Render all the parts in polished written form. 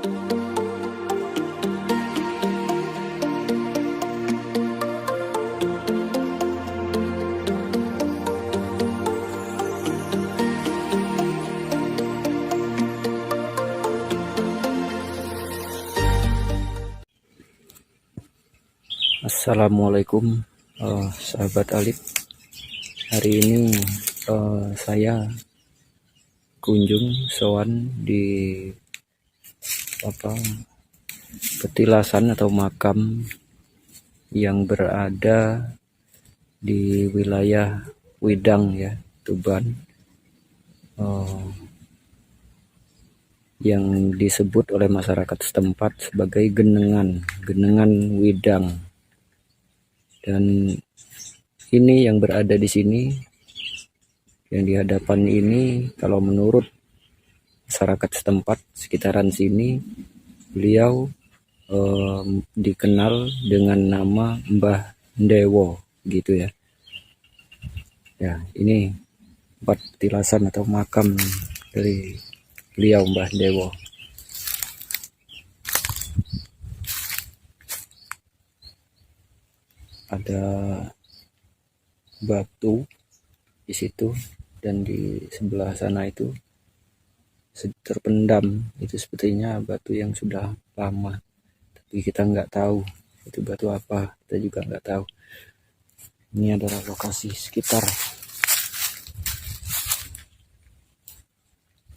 Assalamualaikum sahabat Alif. Hari ini saya kunjung sowan di petilasan atau makam yang berada di wilayah Widang ya, Tuban, yang disebut oleh masyarakat setempat sebagai Genengan Widang. Dan ini yang berada di sini, yang di hadapan ini, kalau menurut masyarakat setempat sekitaran sini, beliau dikenal dengan nama Mbah Ndewo gitu ya. Ya, ini tempat petilasan atau makam dari beliau Mbah Ndewo. Ada batu di situ, dan di sebelah sana itu terpendam, itu sepertinya batu yang sudah lama, tapi kita nggak tahu itu batu apa, kita juga nggak tahu. Ini adalah lokasi sekitar.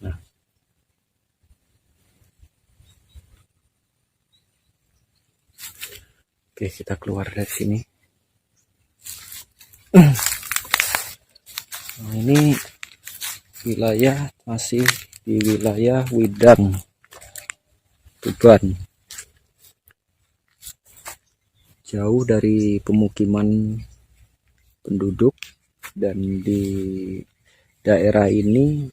Nah, oke, kita keluar dari sini. Nah, ini wilayah masih di wilayah Widang, Tuban, jauh dari pemukiman penduduk, dan di daerah ini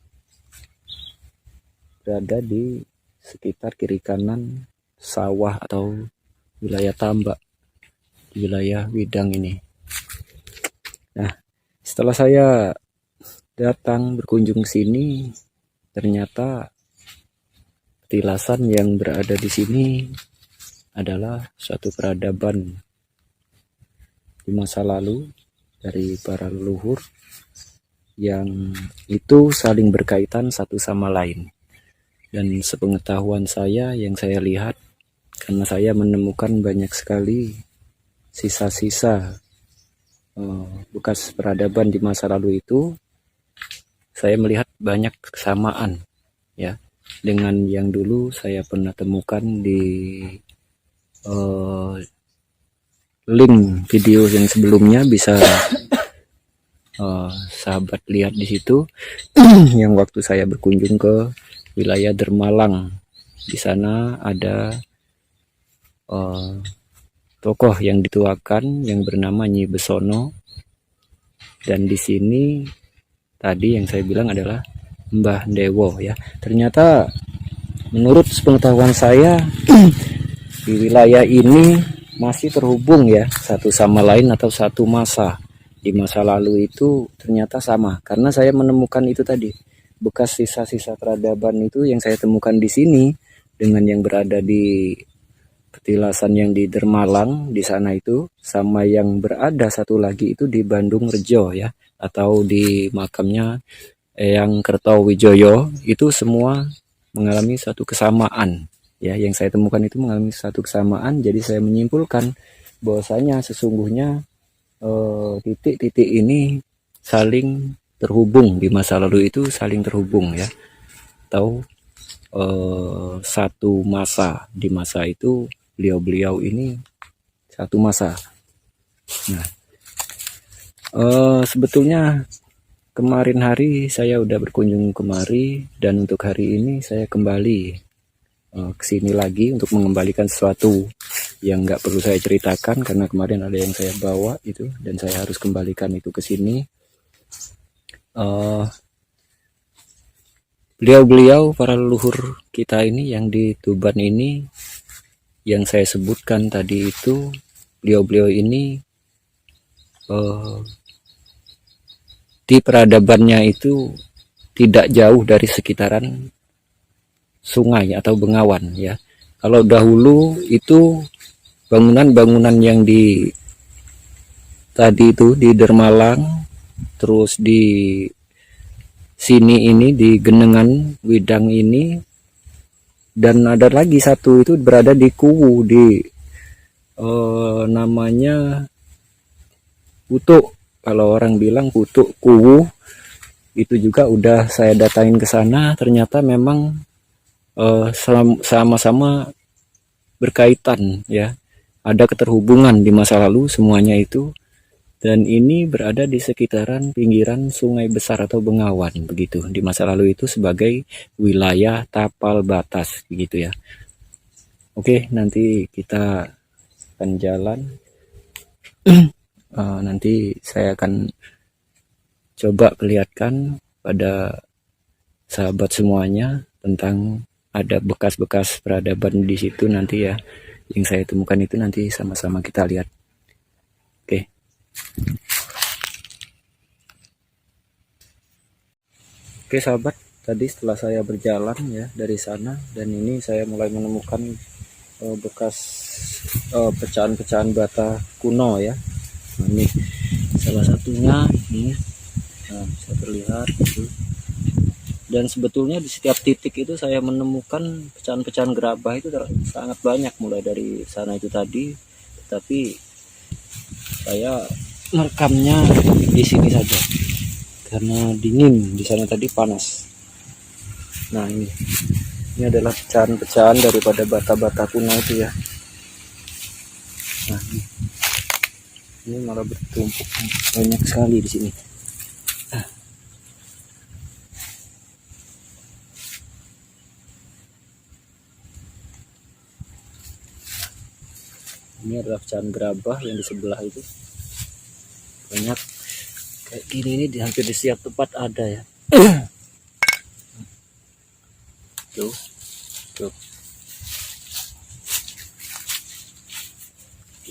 berada di sekitar kiri kanan sawah atau wilayah tambak di wilayah Widang ini. Nah, setelah saya datang berkunjung sini, ternyata petilasan yang berada di sini adalah suatu peradaban di masa lalu dari para leluhur yang itu saling berkaitan satu sama lain. Dan sepengetahuan saya, yang saya lihat, karena saya menemukan banyak sekali sisa-sisa bekas peradaban di masa lalu itu, saya melihat banyak kesamaan ya dengan yang dulu saya pernah temukan di link video yang sebelumnya. Bisa sahabat lihat di situ yang waktu saya berkunjung ke wilayah Dermalang. Di sana ada tokoh yang dituakan yang bernama Nyi Besono, dan di sini tadi yang saya bilang adalah Mbah Ndewo ya. Ternyata menurut pengetahuan saya di wilayah ini masih terhubung ya satu sama lain, atau satu masa. Di masa lalu itu ternyata sama, karena saya menemukan itu tadi, bekas sisa-sisa peradaban itu yang saya temukan di sini dengan yang berada di petilasan yang di Dermalang di sana itu, sama yang berada satu lagi itu di Bandung Rejo ya, atau di makamnya yang Kertowijoyo, itu semua mengalami satu kesamaan ya. Yang saya temukan itu mengalami satu kesamaan, jadi saya menyimpulkan bahwasanya sesungguhnya titik-titik ini saling terhubung, di masa lalu itu saling terhubung ya, atau satu masa. Di masa itu beliau-beliau ini satu masa. Nah, sebetulnya kemarin hari saya udah berkunjung kemari, dan untuk hari ini saya kembali ke sini lagi untuk mengembalikan sesuatu yang nggak perlu saya ceritakan, karena kemarin ada yang saya bawa itu, dan saya harus kembalikan itu ke sini. Beliau-beliau para leluhur kita ini yang di Tuban ini, yang saya sebutkan tadi itu, beliau-beliau ini di peradabannya itu tidak jauh dari sekitaran sungai atau bengawan ya. Kalau dahulu itu bangunan-bangunan yang di tadi itu di Dermalang, terus di sini ini di Genengan Widang ini, dan ada lagi satu itu berada di Kuwu di namanya Kutuk, kalau orang bilang Kutuk Kuwu. Itu juga udah saya datangin ke sana, ternyata memang sama-sama berkaitan ya, ada keterhubungan di masa lalu semuanya itu. Dan ini berada di sekitaran pinggiran sungai besar atau bengawan begitu di masa lalu itu sebagai wilayah tapal batas begitu ya. Oke, nanti kita akan jalan. Nanti saya akan coba perlihatkan pada sahabat semuanya tentang ada bekas-bekas peradaban di situ nanti ya, yang saya temukan itu nanti sama-sama kita lihat. Oke. Oke sahabat, tadi setelah saya berjalan ya dari sana, dan ini saya mulai menemukan bekas pecahan-pecahan bata kuno ya. Nah, ini salah satunya ini, nah, bisa terlihat gitu. Dan sebetulnya di setiap titik itu saya menemukan pecahan-pecahan gerabah itu sangat banyak, mulai dari sana itu tadi, tetapi saya merekamnya di sini saja karena dingin, di sana tadi panas. Nah ini adalah pecahan-pecahan daripada bata-bata kuno itu ya. Nah ini malah bertumpuk banyak sekali di sini. Ini adalah pecahan gerabah yang di sebelah itu banyak kayak gini, ini di hampir di setiap tempat ada ya. Tuh.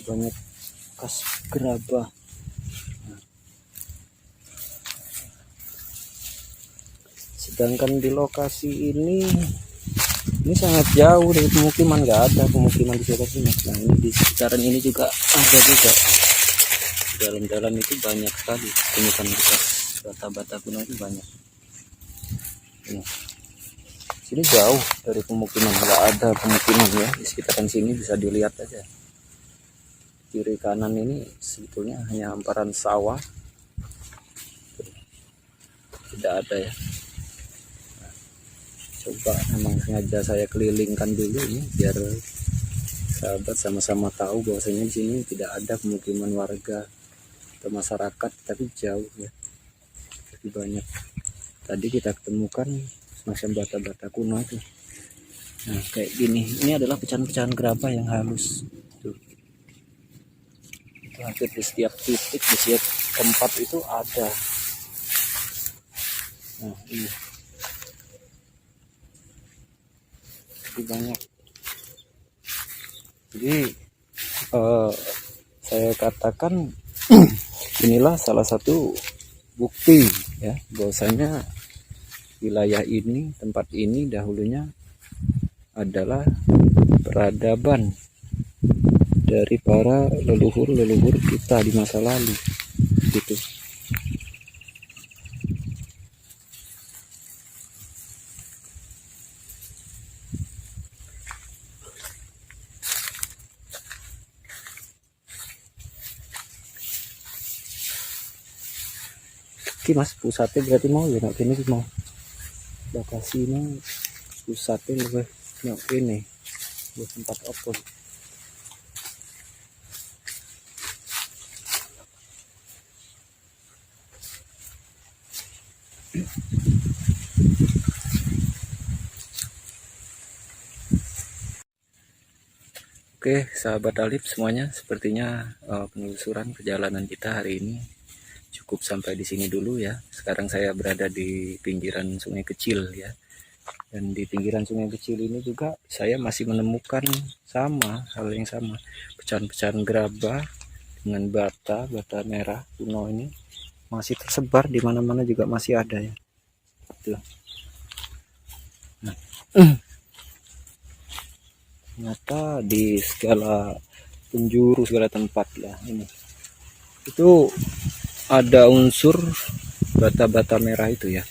Banyak bekas gerabah. Sedangkan di lokasi ini sangat jauh dari pemukiman, nggak ada pemukiman di sekitar sini. Nah ini di sekitaran ini juga ada juga, jalan-jalan itu banyak sekali temukan bekas bata-bata kuno itu banyak. Ini sini jauh dari pemukiman, nggak ada pemukiman ya di sekitaran sini, bisa dilihat aja. Kiri kanan ini sebetulnya hanya hamparan sawah, tidak ada ya. Coba memang sengaja saya kelilingkan dulu ini biar sahabat sama-sama tahu bahwasanya di sini tidak ada pemukiman warga atau masyarakat, tapi jauh ya, tapi banyak. Tadi kita ketemukan semacam bata-bata kuno itu. Nah kayak gini, ini adalah pecahan-pecahan gerabah yang halus tuh. Itu hampir di setiap titik, di setiap tempat itu ada. Nah ini banyak. Jadi saya katakan inilah salah satu bukti ya bahwasanya wilayah ini, tempat ini dahulunya adalah peradaban dari para leluhur-leluhur kita di masa lalu gitu. Oke mas, pusatnya berarti mau ya nak kini mau lokasi ini pusatnya lebih nak kini buat tempat apa. Oke sahabat Alif semuanya, sepertinya penelusuran perjalanan kita hari ini cukup sampai di sini dulu ya. Sekarang saya berada di pinggiran sungai kecil ya. Dan di pinggiran sungai kecil ini juga saya masih menemukan sama hal yang sama, pecahan-pecahan gerabah dengan bata merah kuno ini masih tersebar di mana-mana, juga masih ada ya. Tuh. Nah, Ternyata di segala penjuru, segala tempat lah ini itu ada unsur bata-bata merah itu ya.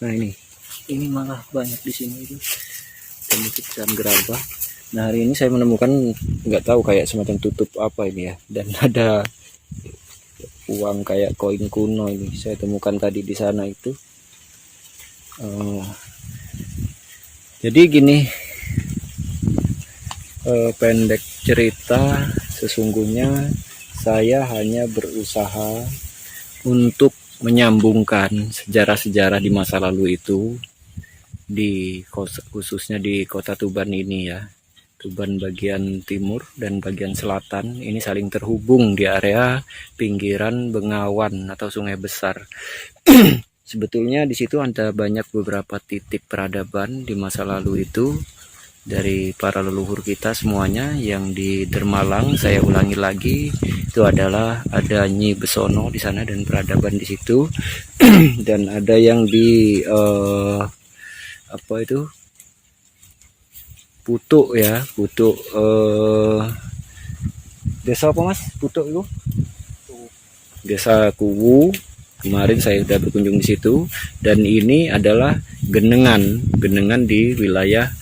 Nah ini malah banyak di sini itu pemutihan gerabah. Nah hari ini saya menemukan nggak tahu kayak semacam tutup apa ini ya, dan ada uang kayak koin kuno ini saya temukan tadi di sana itu. Jadi gini, pendek cerita, sesungguhnya saya hanya berusaha untuk menyambungkan sejarah-sejarah di masa lalu itu khususnya di kota Tuban ini ya. Tuban bagian timur dan bagian selatan ini saling terhubung di area pinggiran Bengawan atau Sungai Besar. Sebetulnya di situ ada banyak beberapa titik peradaban di masa lalu itu dari para leluhur kita semuanya. Yang di Dermalang, saya ulangi lagi, itu adalah ada Nyi Besono di sana dan peradaban di situ. Dan ada yang di apa itu, Putuk ya, Putuk desa apa mas? Putuk itu desa Kuwu. Kemarin saya sudah berkunjung di situ, dan ini adalah genengan di wilayah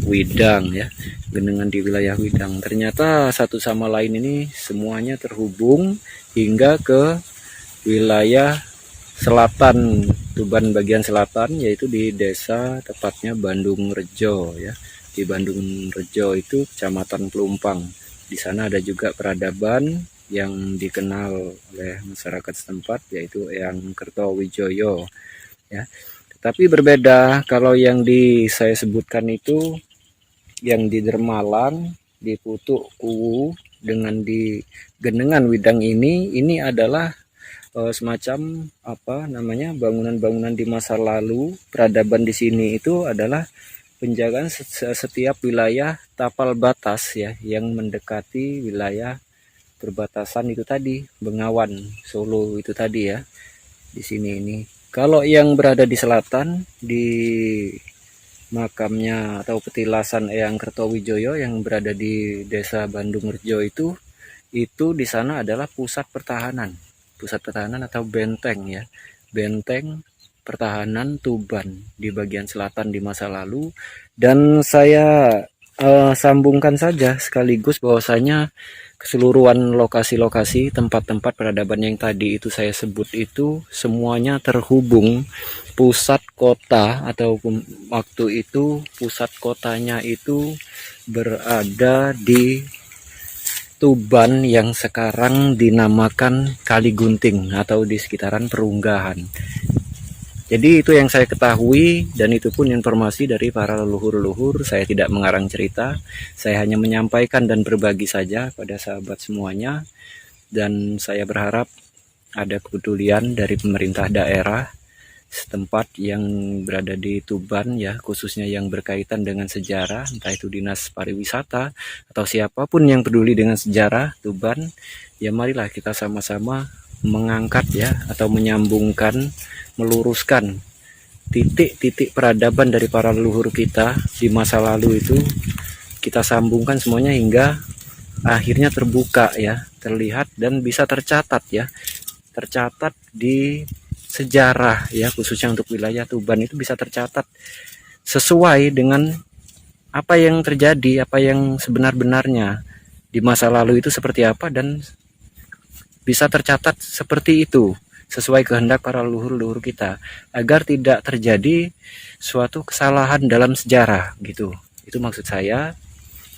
Widang ya, genengan di wilayah Widang. Ternyata satu sama lain ini semuanya terhubung hingga ke wilayah selatan Tuban bagian selatan, yaitu di desa tepatnya Bandung Rejo ya. Di Bandung Rejo itu Kecamatan Pelumpang. Di sana ada juga peradaban yang dikenal oleh masyarakat setempat, yaitu Eyang Kertowijoyo ya. Tetapi berbeda kalau yang saya sebutkan itu, yang di Dermalang, di Putuk Kuwu, dengan di Genengan Widang ini adalah semacam apa namanya, bangunan-bangunan di masa lalu. Peradaban di sini itu adalah penjagaan setiap wilayah tapal batas ya, yang mendekati wilayah perbatasan itu tadi, Bengawan, Solo itu tadi ya. Di sini ini. Kalau yang berada di selatan, di makamnya atau petilasan Eyang Kertowijoyo yang berada di desa Bandung Rejo itu di sana adalah pusat pertahanan atau benteng ya, benteng pertahanan Tuban di bagian selatan di masa lalu. Dan saya sambungkan saja sekaligus bahwasanya keseluruhan lokasi-lokasi tempat-tempat peradaban yang tadi itu saya sebut itu semuanya terhubung. Pusat kota atau waktu itu pusat kotanya itu berada di Tuban yang sekarang dinamakan Kaligunting atau di sekitaran Perunggahan. Jadi itu yang saya ketahui, dan itu pun informasi dari para leluhur-leluhur. Saya tidak mengarang cerita, saya hanya menyampaikan dan berbagi saja pada sahabat semuanya. Dan saya berharap ada kepedulian dari pemerintah daerah setempat yang berada di Tuban ya, khususnya yang berkaitan dengan sejarah, entah itu dinas pariwisata atau siapapun yang peduli dengan sejarah Tuban. Ya marilah kita sama-sama mengangkat ya, atau menyambungkan, meluruskan titik-titik peradaban dari para leluhur kita di masa lalu itu. Kita sambungkan semuanya hingga akhirnya terbuka ya, terlihat dan bisa tercatat ya, tercatat di sejarah ya, khususnya untuk wilayah Tuban itu bisa tercatat sesuai dengan apa yang terjadi, apa yang sebenar-benarnya di masa lalu itu seperti apa, dan bisa tercatat seperti itu sesuai kehendak para leluhur-leluhur kita, agar tidak terjadi suatu kesalahan dalam sejarah gitu. Itu maksud saya,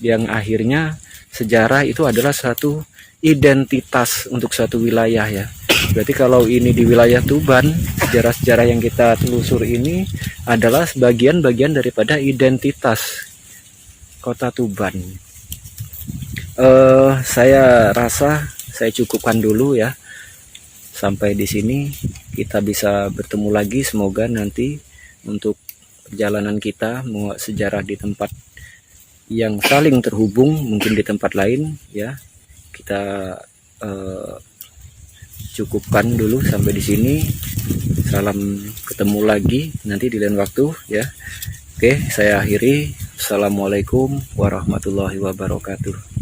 yang akhirnya sejarah itu adalah suatu identitas untuk suatu wilayah ya. Berarti kalau ini di wilayah Tuban, sejarah-sejarah yang kita telusur ini adalah sebagian-bagian daripada identitas kota Tuban. Saya rasa saya cukupkan dulu ya. Sampai di sini kita bisa bertemu lagi, semoga nanti untuk perjalanan kita menguak sejarah di tempat yang saling terhubung, mungkin di tempat lain ya. Kita cukupkan dulu sampai di sini. Salam ketemu lagi nanti di lain waktu ya. Oke, saya akhiri. Assalamualaikum warahmatullahi wabarakatuh.